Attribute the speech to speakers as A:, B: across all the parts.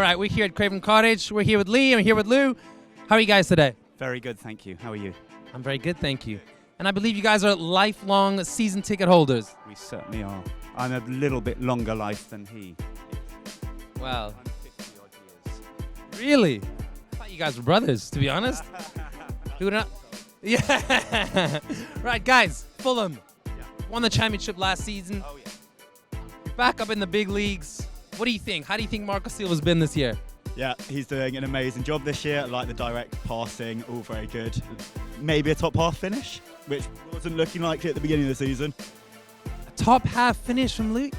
A: right, we're here at Craven Cottage. We're here with Lee. I'm here with Lou. How are you guys today?
B: Very good, thank you. How are you?
A: I'm very good, thank you. And I believe you guys are lifelong season ticket holders.
B: We certainly are. I'm a little bit longer life than he.
A: Wow.
B: I'm 50 odd years.
A: Really? I thought you guys were brothers, to be honest. Who would not? Yeah. Right, guys. Fulham won the championship last season.
B: Oh, yeah.
A: You're back up in the big leagues. What do you think? How do you think Marco Silva's been this year?
C: Yeah, he's doing an amazing job this year. I like the direct passing, all very good. Maybe a top half finish, which wasn't looking likely at the beginning of the season.
A: A top half finish from Luke?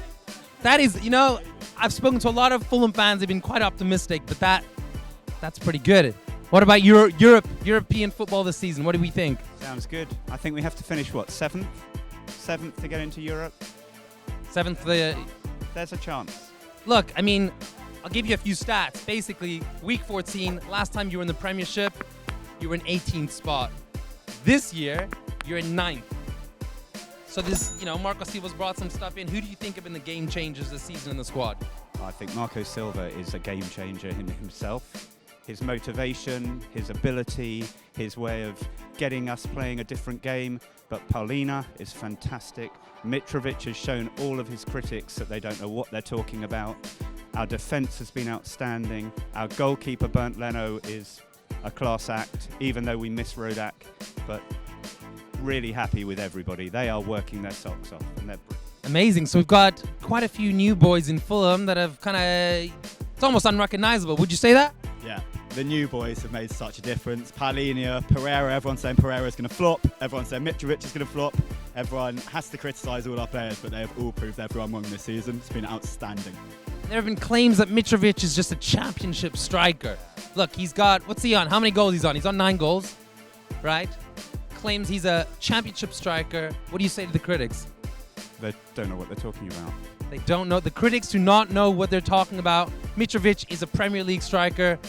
A: That is, you know, I've spoken to a lot of Fulham fans. They've been quite optimistic, but that's pretty good. What about European football this season? What do we think?
B: Sounds good. I think we have to finish, what, 7th? 7th to get into Europe?
A: 7th.
B: There's a chance.
A: Look, I mean, I'll give you a few stats. Basically, week 14, last time you were in the Premiership, you were in 18th spot. This year, you're in 9th. So this, you know, Marco Silva's brought some stuff in. Who do you think have been the game changers this season in the squad?
B: I think Marco Silva is a game changer in himself. His motivation, his ability, his way of getting us playing a different game. But Paulina is fantastic. Mitrovic has shown all of his critics that they don't know what they're talking about. Our defence has been outstanding. Our goalkeeper, Bernd Leno, is a class act, even though we miss Rodak. But really happy with everybody. They are working their socks off, and they're brilliant.
A: Amazing. So we've got quite a few new boys in Fulham that have kind of, it's almost unrecognizable. Would you say that?
C: Yeah, the new boys have made such a difference. Paulina, Pereira, everyone's saying Pereira's going to flop. Everyone's saying Mitrovic is going to flop. Everyone has to criticise all our players, but they have all proved everyone wrong this season. It's been outstanding.
A: There have been claims that Mitrovic is just a championship striker. Look, he's got, what's he on? How many goals he's on? He's on 9 goals, right? Claims he's a championship striker. What do you say to the critics?
B: They don't know what they're talking about.
A: They don't know. The critics do not know what they're talking about. Mitrovic is a Premier League striker,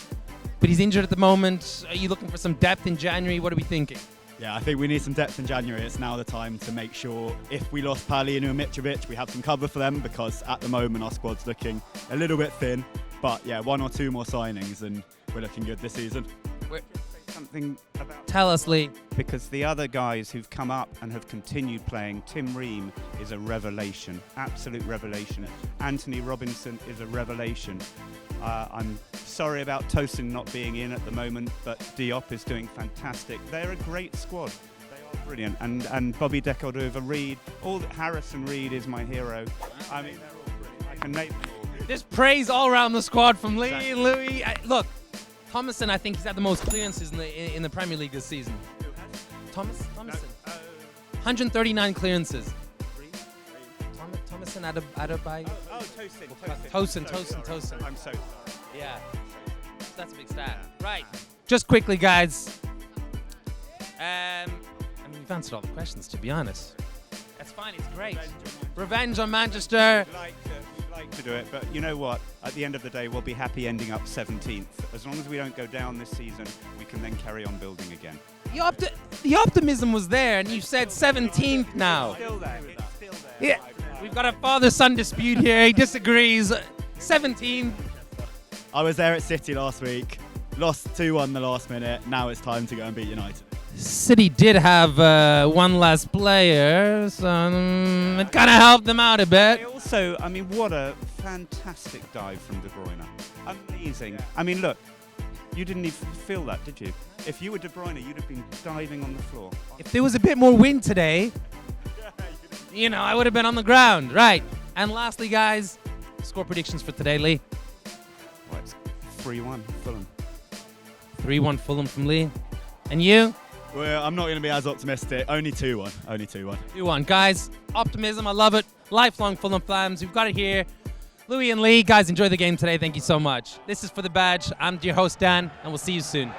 A: but he's injured at the moment. Are you looking for some depth in January? What are we thinking?
C: Yeah, I think we need some depth in January. It's now the time to make sure if we lost Paulina and Mitrovic, we have some cover for them, because at the moment our squad's looking a little bit thin. But yeah, 1 or 2 more signings and we're looking good this season.
B: Something about
A: Tell us, Lee.
B: because the other guys who've come up and have continued playing, Tim Ream is a revelation, absolute revelation. Anthony Robinson is a revelation. I'm sorry about Tosin not being in at the moment, but Diop is doing fantastic. They're a great squad. They are brilliant. And Bobby Decordova-Reid, Harrison Reed is my hero. I mean, they're all brilliant. I can name them all.
A: There's praise all around the squad from Lee and Louis. Look, Thomason, I think he's had the most clearances in the Premier League this season. Thomason. 139 clearances. Thomason Adebayo. Tosin.
B: I'm so sorry.
A: Yeah. That's a big stat. Right. Just quickly, guys. I mean, you've answered all the questions, to be honest. That's fine. It's great. Revenge on Manchester.
B: We'd like to do it, but you know what? At the end of the day, we'll be happy ending up 17th. As long as we don't go down this season, we can then carry on building again.
A: The optimism was there, and you said 17th now.
B: Still there.
A: Yeah. We've got a father-son dispute here. He disagrees. 17th.
C: I was there at City last week, lost 2-1 the last minute. Now it's time to go and beat United.
A: City did have one less player, so it kind of helped them out a bit.
B: Also, I mean, what a fantastic dive from De Bruyne. Amazing. I mean, look, you didn't even feel that, did you? If you were De Bruyne, you'd have been diving on the floor.
A: If there was a bit more wind today, you know, I would have been on the ground. Right. And lastly, guys, score predictions for today, Lee.
B: Well, it's 3-1 Fulham.
A: 3-1 Fulham from Lee. And you?
C: Well, I'm not going to be as optimistic. Only 2-1.
A: 2-1. Guys, optimism. I love it. Lifelong Fulham fans. We've got it here. Louis and Lee, guys, enjoy the game today. Thank you so much. This is For The Badge. I'm your host, Dan, and we'll see you soon.